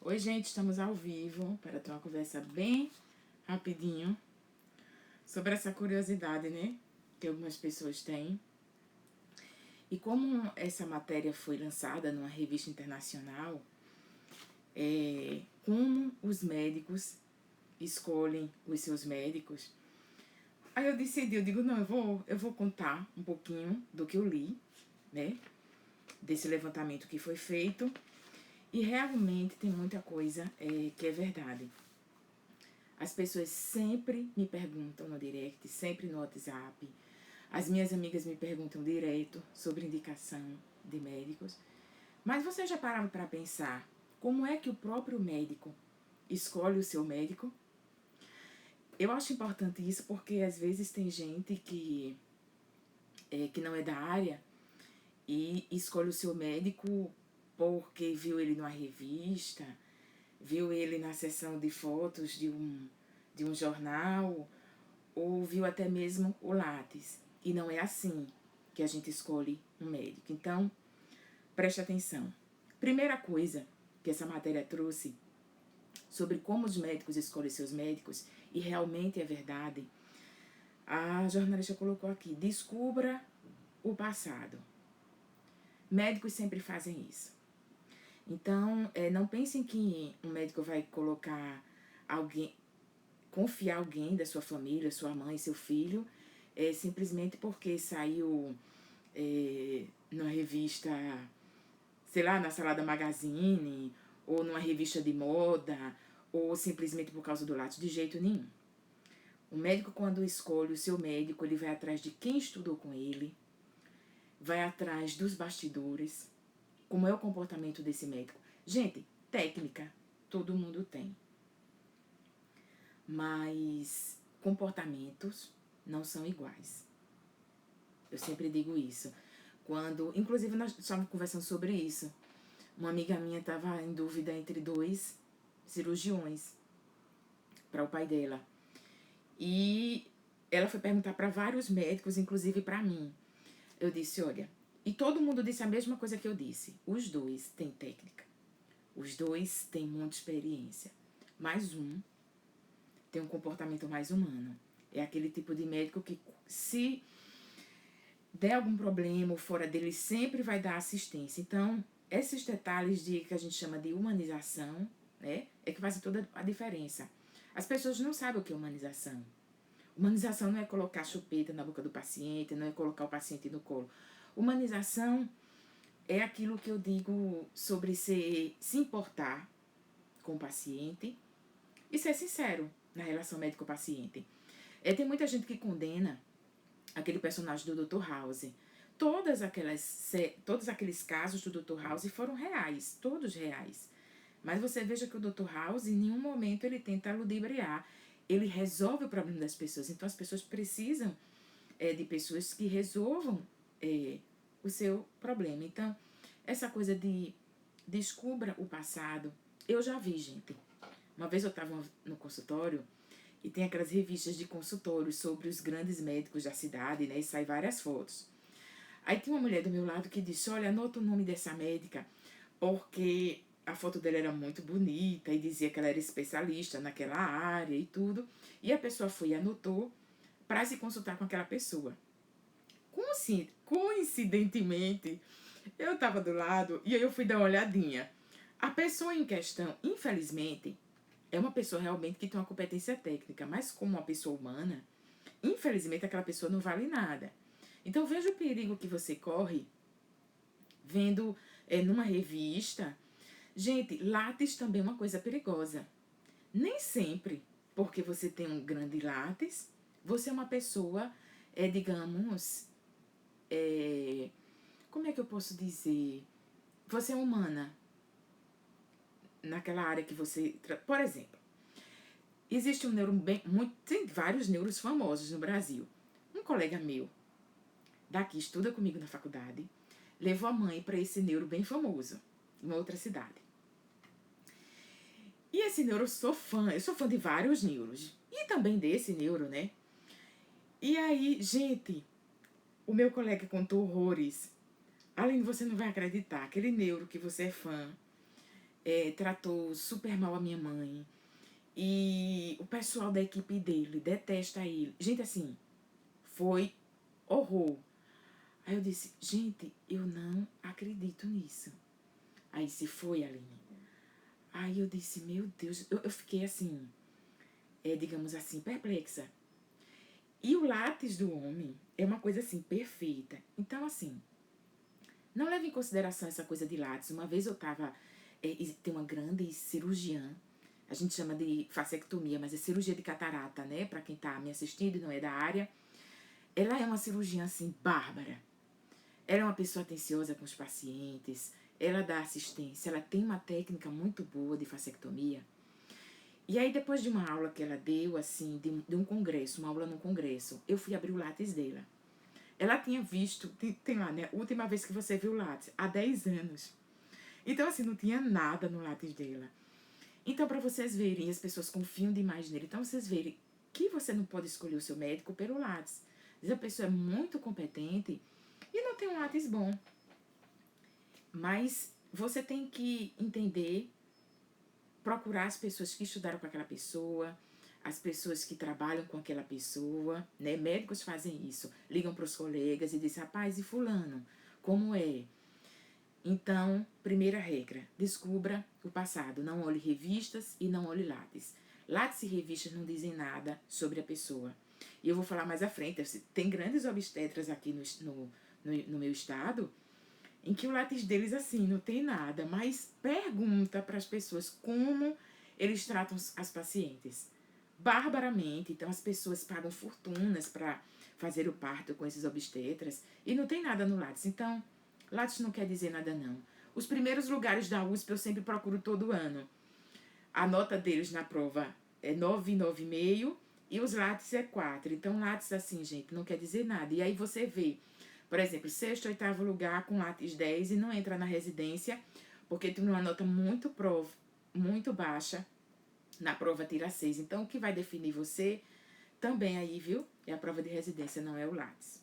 Oi, gente, estamos ao vivo para ter uma conversa bem rapidinho sobre essa curiosidade, né? Que algumas pessoas têm. E como essa matéria foi lançada numa revista internacional, como os médicos escolhem os seus médicos. Aí eu decidi, eu digo, não, eu vou contar um pouquinho do que eu li, né? Desse levantamento que foi feito. E realmente tem muita coisa que é verdade. As pessoas sempre me perguntam no direct, sempre no WhatsApp. As minhas amigas me perguntam direto sobre indicação de médicos. Mas você já parava para pensar como é que o próprio médico escolhe o seu médico? Eu acho importante isso porque às vezes tem gente que não é da área e escolhe o seu médico porque viu ele numa revista, viu ele na seção de fotos de um jornal, ou viu até mesmo o Lattes. E não é assim que a gente escolhe um médico. Então, preste atenção. Primeira coisa que essa matéria trouxe sobre como os médicos escolhem seus médicos, e realmente é verdade, a jornalista colocou aqui: descubra o passado. Médicos sempre fazem isso. Então, não pensem que um médico vai colocar alguém, confiar alguém da sua família, sua mãe, seu filho, simplesmente porque saiu numa revista, sei lá, na Salada Magazine, ou numa revista de moda, ou simplesmente por causa do Lattes, de jeito nenhum. O médico, quando escolhe o seu médico, ele vai atrás de quem estudou com ele, vai atrás dos bastidores, como é o comportamento desse médico. Gente, técnica, todo mundo tem. Mas comportamentos não são iguais. Eu sempre digo isso. Inclusive, nós estávamos conversando sobre isso. Uma amiga minha estava em dúvida entre dois cirurgiões para o pai dela. E ela foi perguntar para vários médicos, inclusive para mim. Eu disse, olha, e todo mundo disse a mesma coisa que eu disse. Os dois têm técnica. Os dois têm muita experiência. Mas um tem um comportamento mais humano. É aquele tipo de médico que, se der algum problema ou fora dele, sempre vai dar assistência. Então, esses detalhes que a gente chama de humanização, né, é que fazem toda a diferença. As pessoas não sabem o que é humanização. Humanização não é colocar chupeta na boca do paciente, não é colocar o paciente no colo. Humanização é aquilo que eu digo sobre se importar com o paciente e ser sincero na relação médico-paciente. Tem muita gente que condena aquele personagem do Dr. House. Todos aqueles casos do Dr. House foram reais, todos reais. Mas você veja que o Dr. House, em nenhum momento, ele tenta ludibriar. Ele resolve o problema das pessoas. Então, as pessoas precisam de pessoas que resolvam o seu problema. Então, essa coisa de descubra o passado, eu já vi, gente. Uma vez eu estava no consultório e tem aquelas revistas de consultórios sobre os grandes médicos da cidade, né? E sai várias fotos. Aí tinha uma mulher do meu lado que disse, olha, anota o nome dessa médica, porque a foto dela era muito bonita e dizia que ela era especialista naquela área e tudo. E a pessoa foi e anotou para se consultar com aquela pessoa. Coincidentemente, eu estava do lado e aí eu fui dar uma olhadinha. A pessoa em questão, infelizmente, é uma pessoa realmente que tem uma competência técnica, mas como uma pessoa humana, infelizmente aquela pessoa não vale nada. Então veja o perigo que você corre vendo numa revista. Gente, látex também é uma coisa perigosa. Nem sempre, porque você tem um grande látex, você é uma pessoa, digamos, como é que eu posso dizer? Você é humana naquela área que você... Por exemplo, existe um neuro tem vários neuros famosos no Brasil. Um colega meu, daqui estuda comigo na faculdade, levou a mãe para esse neuro bem famoso, em uma outra cidade. E esse neuro eu sou fã de vários neuros. E também desse neuro, né? E aí, gente, o meu colega contou horrores. Além de você não vai acreditar, aquele neuro que você é fã, tratou super mal a minha mãe. E o pessoal da equipe dele detesta ele. Gente, assim, foi horror. Aí eu disse, gente, eu não acredito nisso. Aí se foi, Aline. Aí eu disse, meu Deus, eu fiquei assim, digamos assim, perplexa. E o látis do homem é uma coisa assim, perfeita. Então, assim, não leve em consideração essa coisa de látis. Uma vez eu tava, tem uma grande cirurgiã, a gente chama de fasectomia, mas é cirurgia de catarata, né? Pra quem tá me assistindo e não é da área. Ela é uma cirurgiã, assim, bárbara. Ela é uma pessoa atenciosa com os pacientes, ela dá assistência, ela tem uma técnica muito boa de fasectomia. E aí, depois de uma aula que ela deu, assim, de um congresso, uma aula num congresso, eu fui abrir o látis dela. Ela tinha visto, tem lá, né? Última vez que você viu o látis, há 10 anos. Então, assim, não tinha nada no látis dela. Então, para vocês verem, as pessoas confiam demais nele. Então, vocês verem que você não pode escolher o seu médico pelo látis. Às vezes a pessoa é muito competente e não tem um látis bom. Mas você tem que entender, procurar as pessoas que estudaram com aquela pessoa, as pessoas que trabalham com aquela pessoa, né? Médicos fazem isso, ligam para os colegas e dizem, rapaz, e fulano, como é? Então, primeira regra, descubra o passado, não olhe revistas e não olhe látis. Látis e revistas não dizem nada sobre a pessoa. E eu vou falar mais à frente, tem grandes obstetras aqui no meu estado, em que o látis deles, assim, não tem nada, mas pergunta para as pessoas como eles tratam as pacientes. Barbaramente, então as pessoas pagam fortunas para fazer o parto com esses obstetras e não tem nada no látis. Então, látis não quer dizer nada não. Os primeiros lugares da USP eu sempre procuro todo ano. A nota deles na prova é 9, 9,5 e os látis é 4. Então, látis, assim, gente, não quer dizer nada. E aí você vê, por exemplo, sexto, oitavo lugar com látis 10 e não entra na residência porque tem uma nota muito baixa. Na prova tira 6. Então, o que vai definir você também aí, viu? É a prova de residência, não é o látis.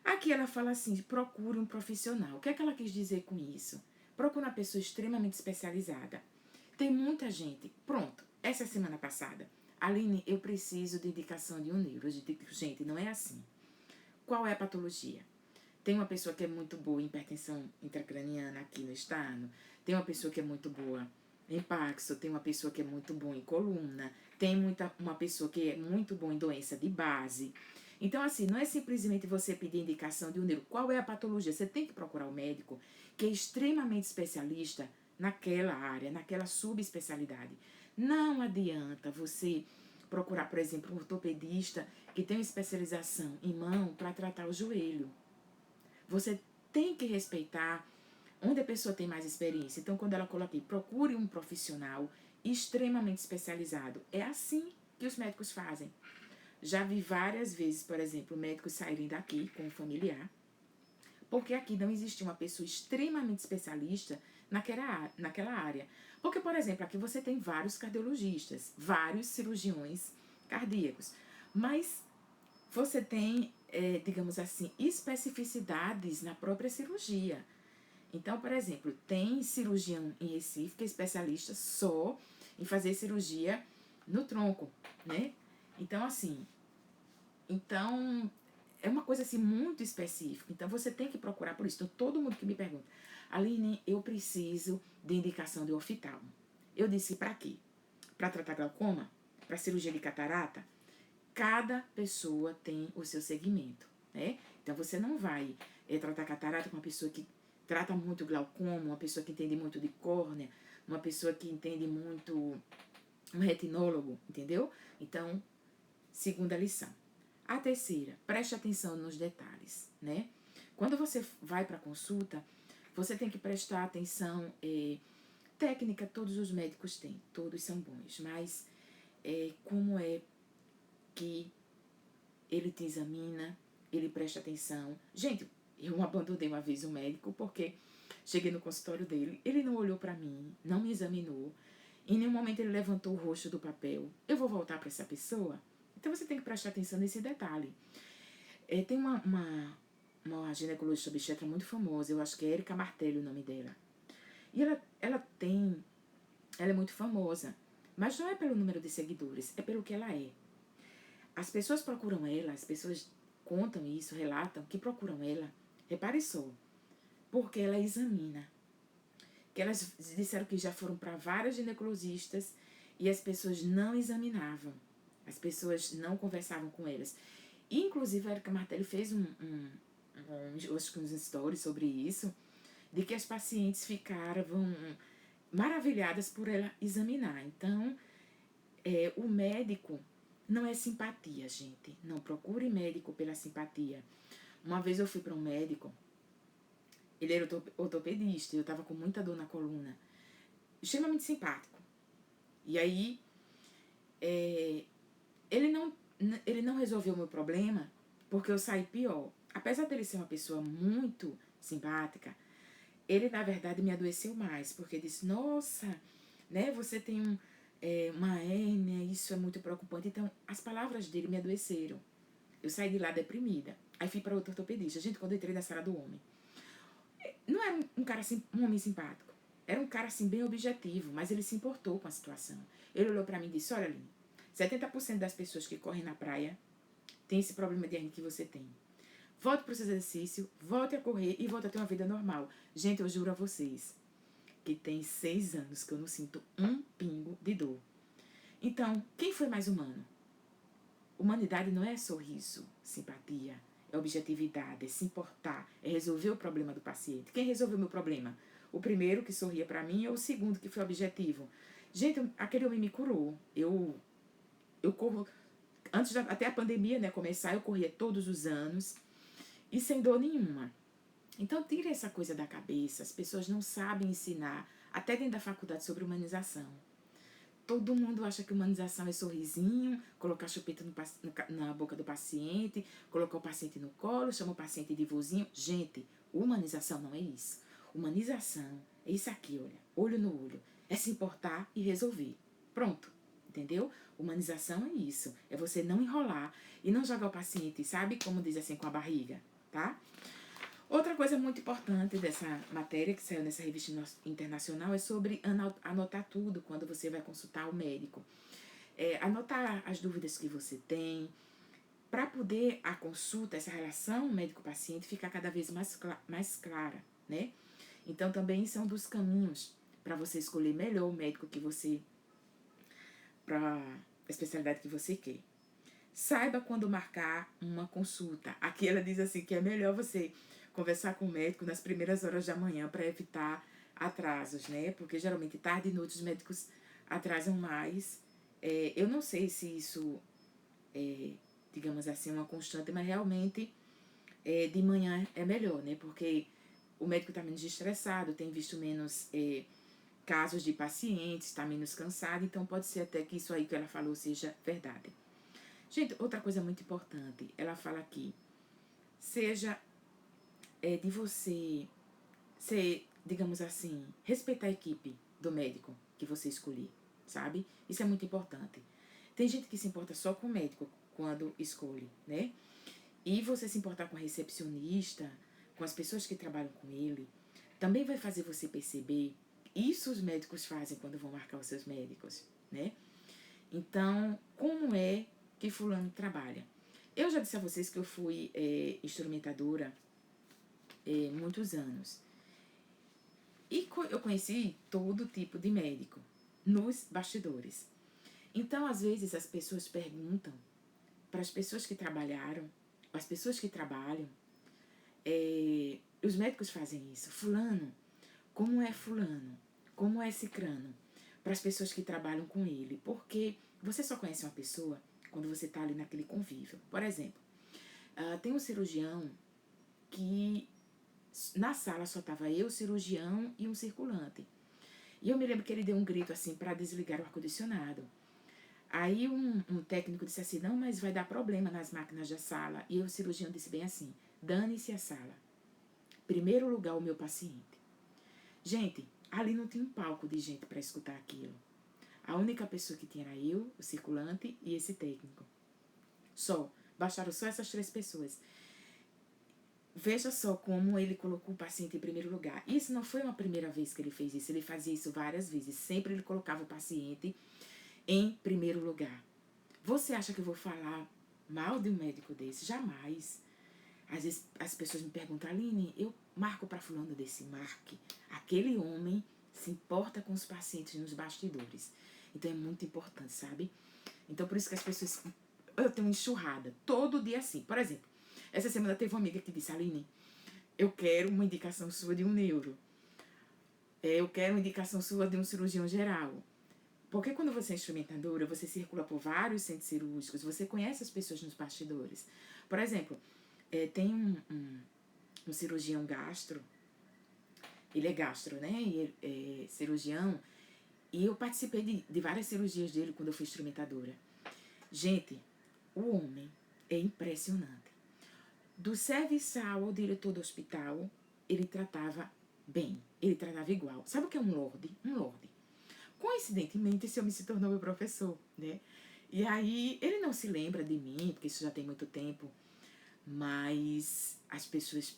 Aqui ela fala assim, procure um profissional. O que é que ela quis dizer com isso? Procure uma pessoa extremamente especializada. Tem muita gente. Pronto, essa semana passada. Aline, eu preciso de indicação de um neuro. Eu digo, gente, não é assim. Qual é a patologia? Tem uma pessoa que é muito boa em hipertensão intracraniana aqui no estado. Tem uma pessoa que é muito boa em Paxo. Tem uma pessoa que é muito boa em coluna. Tem uma pessoa que é muito boa em doença de base. Então, assim, não é simplesmente você pedir indicação de um neuro. Qual é a patologia? Você tem que procurar o médico que é extremamente especialista naquela área, naquela subespecialidade. Não adianta você procurar, por exemplo, um ortopedista que tem uma especialização em mão para tratar o joelho. Você tem que respeitar onde a pessoa tem mais experiência. Então, quando ela coloca aqui, procure um profissional extremamente especializado. É assim que os médicos fazem. Já vi várias vezes, por exemplo, médicos saírem daqui com um familiar, porque aqui não existe uma pessoa extremamente especialista naquela área. Porque, por exemplo, aqui você tem vários cardiologistas, vários cirurgiões cardíacos, mas você tem, digamos assim, especificidades na própria cirurgia. Então, por exemplo, tem cirurgião em Recife que é especialista só em fazer cirurgia no tronco, né? Então, assim, é uma coisa assim muito específica. Então, você tem que procurar por isso. Então, todo mundo que me pergunta, Aline, eu preciso de indicação de oftalmo. Eu disse, para quê? Para tratar glaucoma? Para cirurgia de catarata? Cada pessoa tem o seu segmento, né? Então, você não vai tratar catarata com uma pessoa que trata muito glaucoma, uma pessoa que entende muito de córnea, uma pessoa que entende muito um retinólogo, entendeu? Então, segunda lição. A terceira, preste atenção nos detalhes, né? Quando você vai para a consulta, você tem que prestar atenção. Técnica, todos os médicos têm, todos são bons, mas como é que ele te examina, ele presta atenção. Gente, eu abandonei uma vez o médico porque cheguei no consultório dele, ele não olhou para mim, não me examinou, em nenhum momento ele levantou o rosto do papel. Eu vou voltar para essa pessoa? Então você tem que prestar atenção nesse detalhe. Tem uma ginecologista obstetra muito famosa, eu acho que é Erika Martelli o nome dela. E ela é muito famosa, mas não é pelo número de seguidores, é pelo que ela é. As pessoas procuram ela, as pessoas contam isso, relatam que procuram ela, repare só, porque ela examina. Que elas disseram que já foram para várias ginecologistas e as pessoas não examinavam, as pessoas não conversavam com elas. Inclusive, a Erika Martelli fez acho que uns stories sobre isso, de que as pacientes ficaram maravilhadas por ela examinar. Então, o médico não é simpatia, gente. Não procure médico pela simpatia. Uma vez eu fui para um médico, ele era ortopedista, eu estava com muita dor na coluna, extremamente simpático. E aí, ele não resolveu o meu problema, porque eu saí pior. Apesar dele ser uma pessoa muito simpática, ele, na verdade, me adoeceu mais, porque disse, nossa, né, você tem uma hérnia, isso é muito preocupante. Então, as palavras dele me adoeceram. Eu saí de lá deprimida. Aí fui para outro ortopedista. Gente, quando eu entrei na sala do homem, não era um homem simpático. Era um cara, assim, bem objetivo, mas ele se importou com a situação. Ele olhou para mim e disse, olha, Aline, 70% das pessoas que correm na praia tem esse problema de hérnia que você tem. Volte para o seu exercício, volte a correr e volte a ter uma vida normal. Gente, eu juro a vocês que tem 6 anos que eu não sinto um pingo de dor. Então, quem foi mais humano? Humanidade não é sorriso, simpatia, é objetividade, é se importar, é resolver o problema do paciente. Quem resolveu o meu problema? O primeiro que sorria para mim ou o segundo que foi objetivo? Gente, aquele homem me curou. Eu corro, até a pandemia, né, começar, eu corria todos os anos e sem dor nenhuma. Então, tira essa coisa da cabeça. As pessoas não sabem ensinar, até dentro da faculdade, sobre humanização. Todo mundo acha que humanização é sorrisinho, colocar chupeta na boca do paciente, colocar o paciente no colo, chama o paciente de vozinho. Gente, humanização não é isso. Humanização é isso aqui, olha, olho no olho. É se importar e resolver. Pronto, entendeu? Humanização é isso. É você não enrolar e não jogar o paciente, sabe? Como diz assim, com a barriga, tá? Outra coisa muito importante dessa matéria que saiu nessa revista internacional é sobre anotar tudo quando você vai consultar o médico. Anotar as dúvidas que você tem, para poder a consulta, essa relação médico-paciente ficar cada vez mais clara, né? Então, também isso é um dos caminhos para você escolher melhor o médico que você, para a especialidade que você quer. Saiba quando marcar uma consulta. Aqui ela diz assim que é melhor você conversar com o médico nas primeiras horas da manhã para evitar atrasos, né? Porque geralmente tarde e noite os médicos atrasam mais. Eu não sei se isso é, digamos assim, uma constante, mas realmente de manhã é melhor, né? Porque o médico está menos estressado, tem visto menos casos de pacientes, está menos cansado, então pode ser até que isso aí que ela falou seja verdade. Gente, outra coisa muito importante, ela fala aqui, seja de você ser, digamos assim, respeitar a equipe do médico que você escolher, sabe? Isso é muito importante. Tem gente que se importa só com o médico quando escolhe, né? E você se importar com a recepcionista, com as pessoas que trabalham com ele, também vai fazer você perceber, isso os médicos fazem quando vão marcar os seus médicos, né? Então, como é que fulano trabalha? Eu já disse a vocês que eu fui instrumentadora muitos anos. E eu conheci todo tipo de médico nos bastidores. Então, às vezes, as pessoas perguntam para as pessoas que trabalharam, as pessoas que trabalham, os médicos fazem isso. Fulano, como é fulano? Como é cicrano? Para as pessoas que trabalham com ele. Porque você só conhece uma pessoa quando você está ali naquele convívio. Por exemplo, tem um cirurgião que na sala só estava eu, o cirurgião e um circulante. E eu me lembro que ele deu um grito assim para desligar o ar-condicionado. Aí um técnico disse assim, não, mas vai dar problema nas máquinas da sala. E o cirurgião disse bem assim, dane-se a sala. Primeiro lugar o meu paciente. Gente, ali não tinha um palco de gente para escutar aquilo. A única pessoa que tinha era eu, o circulante e esse técnico. Bastaram só essas 3 pessoas. veja só como ele colocou o paciente em primeiro lugar. Isso não foi uma primeira vez que ele fez isso, ele fazia isso várias vezes. Sempre ele colocava o paciente em primeiro lugar. Você acha que eu vou falar mal de um médico desse? Jamais. Às vezes as pessoas me perguntam, Aline, eu marco para fulano desse? Marque. Aquele homem se importa com os pacientes nos bastidores. Então é muito importante, sabe? Então por isso que as pessoas... Eu tenho uma enxurrada todo dia assim. Por exemplo, essa semana teve uma amiga que disse, Aline, eu quero uma indicação sua de um neuro. Eu quero uma indicação sua de um cirurgião geral. Porque quando você é instrumentadora, você circula por vários centros cirúrgicos, você conhece as pessoas nos bastidores. Por exemplo, tem um cirurgião gastro, ele é gastro, né? E é cirurgião, e eu participei de várias cirurgias dele quando eu fui instrumentadora. Gente, o homem é impressionante. Do serviçal ao diretor do hospital, ele tratava bem, ele tratava igual. Sabe o que é um lorde? Um lorde. Coincidentemente, esse homem se tornou meu professor, né? E aí, ele não se lembra de mim, porque isso já tem muito tempo, mas as pessoas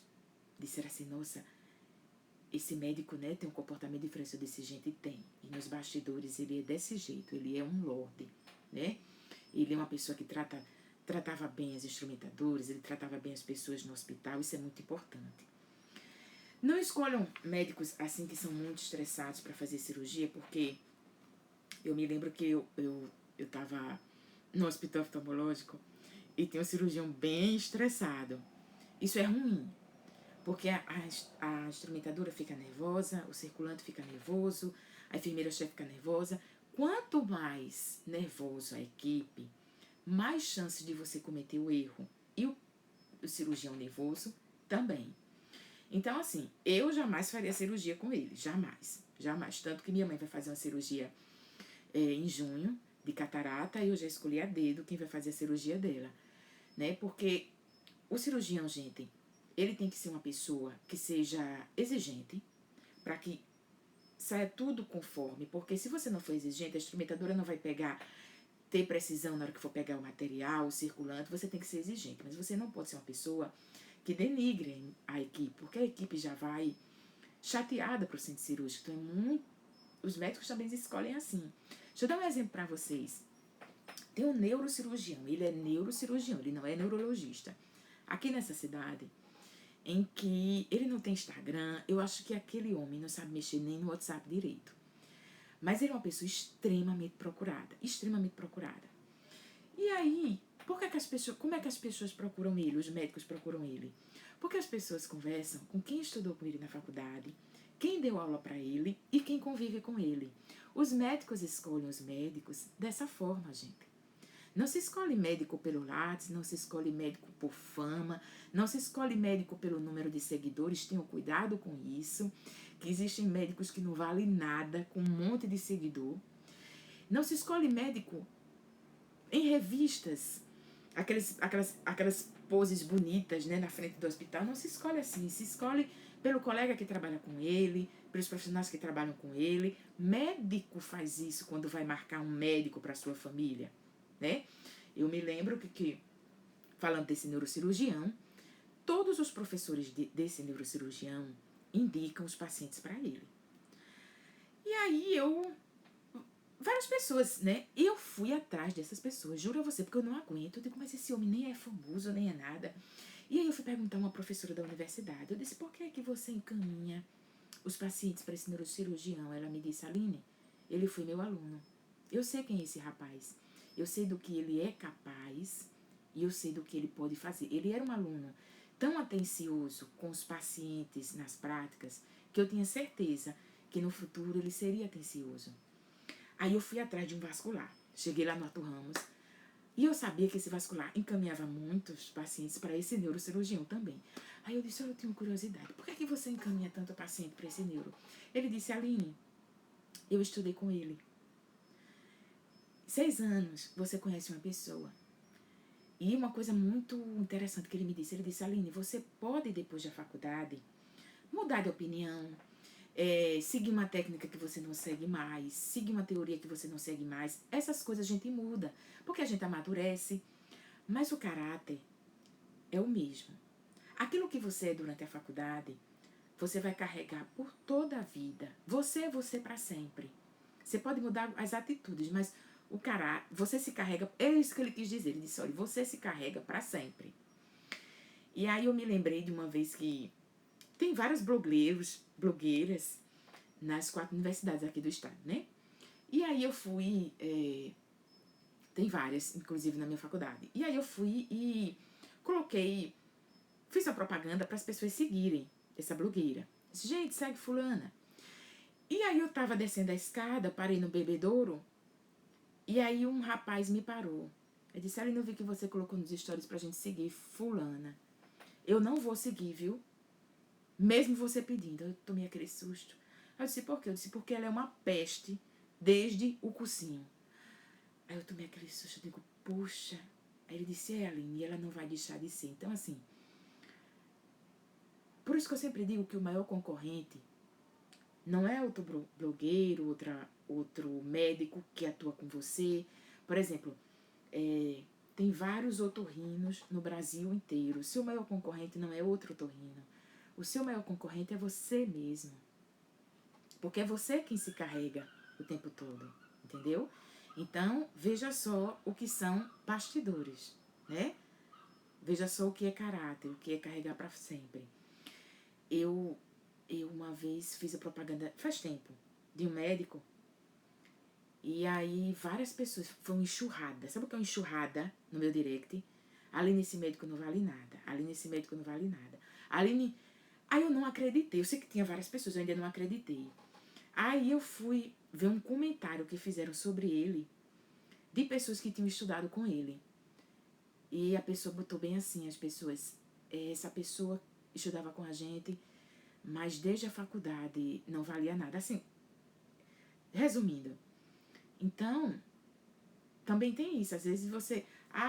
disseram assim, nossa, esse médico, né, tem um comportamento diferente desse jeito, e tem. E nos bastidores ele é desse jeito, ele é um lorde, né? Ele é uma pessoa que tratava bem as instrumentadoras, ele tratava bem as pessoas no hospital, isso é muito importante. Não escolham médicos assim que são muito estressados para fazer cirurgia, porque eu me lembro que eu tava no hospital oftalmológico e tem um cirurgião bem estressado. Isso é ruim, porque a instrumentadora fica nervosa, o circulante fica nervoso, a enfermeira-chefe fica nervosa. Quanto mais nervoso a equipe, mais chance de você cometer o erro. E o cirurgião nervoso também. Então, assim, eu jamais faria cirurgia com ele. Jamais. Jamais. Tanto que minha mãe vai fazer uma cirurgia em junho, de catarata, e eu já escolhi a dedo quem vai fazer a cirurgia dela. Né? Porque o cirurgião, gente, ele tem que ser uma pessoa que seja exigente, para que saia tudo conforme. Porque se você não for exigente, a instrumentadora não vai ter precisão na hora que for pegar o material, o circulante, você tem que ser exigente. Mas você não pode ser uma pessoa que denigre a equipe, porque a equipe já vai chateada para o centro cirúrgico. Então, os médicos também escolhem assim. Deixa eu dar um exemplo para vocês. Tem um neurocirurgião, ele é neurocirurgião, ele não é neurologista. Aqui nessa cidade, em que ele não tem Instagram, eu acho que aquele homem não sabe mexer nem no WhatsApp direito. Mas ele é uma pessoa extremamente procurada, extremamente procurada. E aí, como é que as pessoas procuram ele, os médicos procuram ele? Porque as pessoas conversam com quem estudou com ele na faculdade, quem deu aula para ele e quem convive com ele. Os médicos escolhem os médicos dessa forma, gente. Não se escolhe médico pelo Lattes, não se escolhe médico por fama, não se escolhe médico pelo número de seguidores, tenham cuidado com isso, que existem médicos que não valem nada, com um monte de seguidor. Não se escolhe médico em revistas, aquelas poses bonitas, né, na frente do hospital, não se escolhe assim, se escolhe pelo colega que trabalha com ele, pelos profissionais que trabalham com ele. Médico faz isso quando vai marcar um médico para sua família, né? Eu me lembro que falando desse neurocirurgião, todos os professores desse neurocirurgião indicam os pacientes para ele. E aí várias pessoas, né? Eu fui atrás dessas pessoas, juro a você, porque eu não aguento. Eu digo, mas esse homem nem é famoso, nem é nada. E aí eu fui perguntar a uma professora da universidade. Eu disse, por que é que você encaminha os pacientes para esse neurocirurgião? Ela me disse, Aline, ele foi meu aluno. Eu sei quem é esse rapaz. Eu sei do que ele é capaz e eu sei do que ele pode fazer. Ele era um aluno tão atencioso com os pacientes nas práticas que eu tinha certeza que no futuro ele seria atencioso. Aí eu fui atrás de um vascular. Cheguei lá no Arthur Ramos e eu sabia que esse vascular encaminhava muitos pacientes para esse neurocirurgião também. Aí eu disse, eu tenho curiosidade, por que você encaminha tanto paciente para esse neuro? Ele disse, Aline, eu estudei com ele. 6 anos você conhece uma pessoa. E uma coisa muito interessante que ele me disse, ele disse, Aline, você pode depois da faculdade mudar de opinião, seguir uma técnica que você não segue mais, seguir uma teoria que você não segue mais. Essas coisas a gente muda, porque a gente amadurece, mas o caráter é o mesmo. Aquilo que você é durante a faculdade, você vai carregar por toda a vida. Você é você para sempre. Você pode mudar as atitudes, mas o caráter, você se carrega, é isso que ele quis dizer. Ele disse, olha, você se carrega para sempre. E aí eu me lembrei de uma vez que tem vários blogueiras nas 4 universidades aqui do estado, né? E aí eu fui, tem várias, inclusive na minha faculdade. E aí eu fui e coloquei, fiz a propaganda para as pessoas seguirem essa blogueira. Disse, gente, segue fulana. E aí eu tava descendo a escada, parei no bebedouro, e aí um rapaz me parou. Eu disse, eu não vi que você colocou nos stories pra gente seguir fulana. Eu não vou seguir, viu? Mesmo você pedindo. Eu tomei aquele susto. Eu disse, por quê? Eu disse, porque ela é uma peste desde o cursinho. Aí eu tomei aquele susto, eu digo, poxa. Aí ele disse, Aline, ela não vai deixar de ser. Então, assim, por isso que eu sempre digo que o maior concorrente não é outro blogueiro, outro médico que atua com você. Por exemplo, tem vários otorrinos no Brasil inteiro. O seu maior concorrente não é outro otorrino. O seu maior concorrente é você mesmo. Porque é você quem se carrega o tempo todo, entendeu? Então, veja só o que são bastidores, né? Veja só o que é caráter, o que é carregar para sempre. Eu uma vez fiz a propaganda, faz tempo, de um médico. E aí várias pessoas, foi uma enxurrada. Sabe o que é uma enxurrada no meu direct? Aline, esse médico não vale nada. Aline, esse médico não vale nada. Aline... Aí eu não acreditei. Eu sei que tinha várias pessoas, eu ainda não acreditei. Aí eu fui ver um comentário que fizeram sobre ele, de pessoas que tinham estudado com ele. E a pessoa botou bem assim, as pessoas... Essa pessoa estudava com a gente, mas desde a faculdade não valia nada. Assim, resumindo. Então, também tem isso. Às vezes você...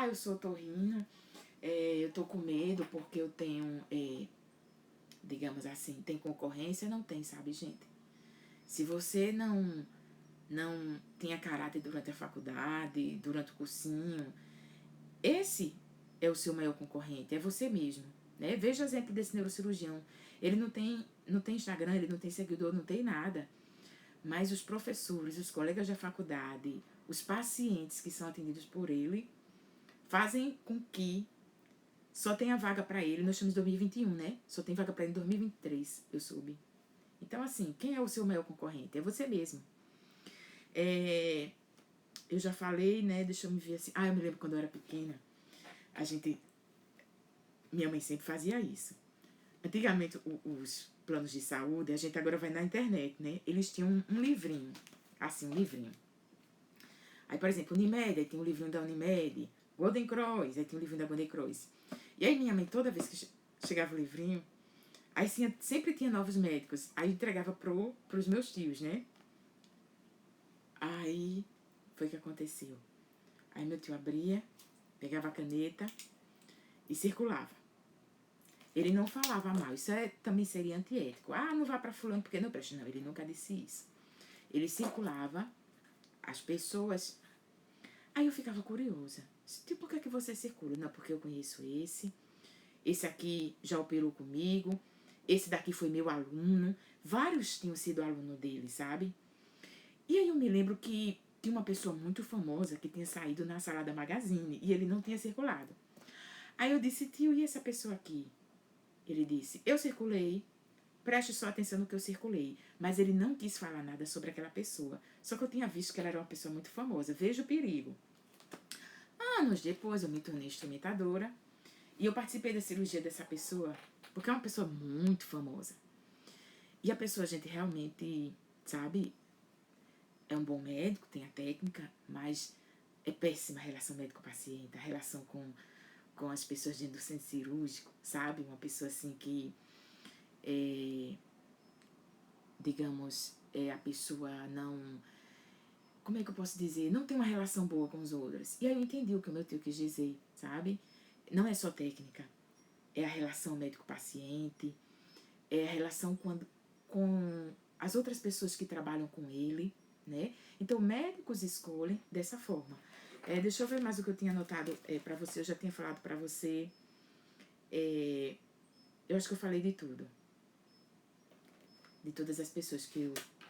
eu sou otorrino, eu tô com medo porque eu tenho... digamos assim, tem concorrência? Não tem, sabe, gente? Se você não tinha caráter durante a faculdade, durante o cursinho, esse é o seu maior concorrente, é você mesmo, né? Veja o exemplo desse neurocirurgião. Ele não tem Instagram, ele não tem seguidor, não tem nada. Mas os professores, os colegas da faculdade, os pacientes que são atendidos por ele, fazem com que só tenha vaga para ele. Nós estamos em 2021, né? Só tem vaga para ele em 2023, eu soube. Então, assim, quem é o seu maior concorrente? É você mesmo. Eu já falei, né? Deixa eu me ver assim. Eu me lembro quando eu era pequena. Minha mãe sempre fazia isso. Antigamente, os planos de saúde, a gente agora vai na internet, né? Eles tinham um livrinho. Assim, um livrinho. Aí, por exemplo, Unimed, aí tinha um livrinho da Unimed. Golden Cross, aí tinha um livrinho da Golden Cross. E aí minha mãe, toda vez que chegava o livrinho, aí sempre tinha novos médicos. Aí entregava pros meus tios, né? Aí foi o que aconteceu. Aí meu tio abria, pegava a caneta e circulava. Ele não falava mal. Isso também seria antiético. Não vá para fulano porque não presta. Não, ele nunca disse isso. Ele circulava as pessoas. Aí eu ficava curiosa. Tipo, por que você circula? Não, porque eu conheço esse. Esse aqui já operou comigo. Esse daqui foi meu aluno. Vários tinham sido aluno dele, sabe? E aí eu me lembro que tinha uma pessoa muito famosa que tinha saído na Salada Magazine e ele não tinha circulado. Aí eu disse, tio, e essa pessoa aqui? Ele disse, eu circulei, preste só atenção no que eu circulei. Mas ele não quis falar nada sobre aquela pessoa. Só que eu tinha visto que ela era uma pessoa muito famosa. Veja o perigo. Anos depois eu me tornei instrumentadora e eu participei da cirurgia dessa pessoa, porque é uma pessoa muito famosa. E a pessoa, gente, realmente, sabe, é um bom médico, tem a técnica, mas é péssima a relação médico-paciente, a relação com as pessoas dentro do centro cirúrgico, sabe? Uma pessoa assim que, digamos, a pessoa não... Como é que eu posso dizer? Não tem uma relação boa com os outros. E aí eu entendi o que o meu tio quis dizer, sabe? Não é só técnica, é a relação médico-paciente, é a relação com as outras pessoas que trabalham com ele, né? Então, médicos escolhem dessa forma. Deixa eu ver mais o que eu tinha anotado para você. Eu já tinha falado para você Eu acho que eu falei de tudo. De todas as pessoas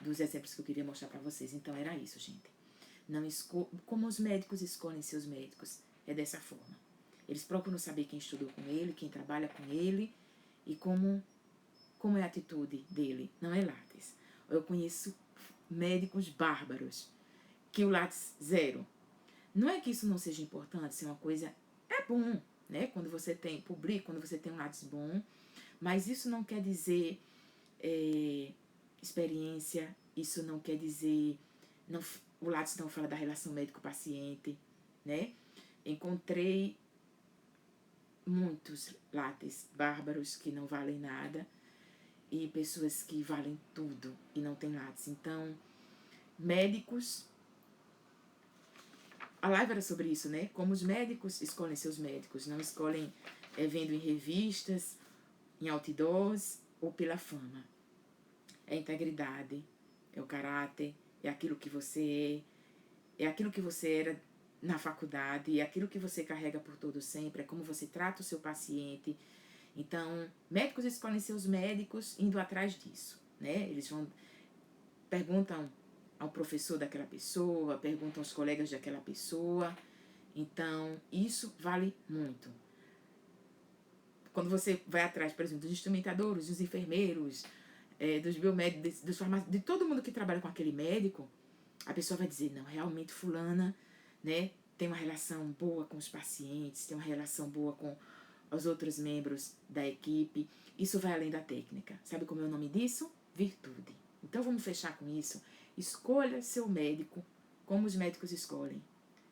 dos exemplos que eu queria mostrar para vocês. Então era isso, gente. Não como os médicos escolhem seus médicos, é dessa forma. Eles procuram saber quem estudou com ele, quem trabalha com ele e como é a atitude dele. Não é Lattes. Eu conheço médicos bárbaros que o Lattes zero. Não é que isso não seja importante, se é uma coisa é bom, né? Quando você publica, quando você tem um Lattes bom, mas isso não quer dizer experiência, isso não quer dizer o Lattes não fala da relação médico-paciente, né? Encontrei muitos Lattes bárbaros que não valem nada e pessoas que valem tudo e não tem Lattes. Então, médicos... A live era sobre isso, né? Como os médicos escolhem seus médicos. Não escolhem vendo em revistas, em outdoors ou pela fama. É a integridade, é o caráter, é aquilo que você é aquilo que você era na faculdade, é aquilo que você carrega por todo sempre, é como você trata o seu paciente. Então, médicos escolhem seus médicos indo atrás disso, né? Eles perguntam ao professor daquela pessoa, perguntam aos colegas daquela pessoa. Então, isso vale muito. Quando você vai atrás, por exemplo, dos instrumentadores, dos enfermeiros, dos biomédicos, dos farmacêuticos, de todo mundo que trabalha com aquele médico, a pessoa vai dizer, não, realmente fulana, né, tem uma relação boa com os pacientes, tem uma relação boa com os outros membros da equipe. Isso vai além da técnica. Sabe como é o nome disso? Virtude. Então vamos fechar com isso. Escolha seu médico como os médicos escolhem,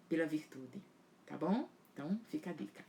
pela virtude. Tá bom? Então fica a dica.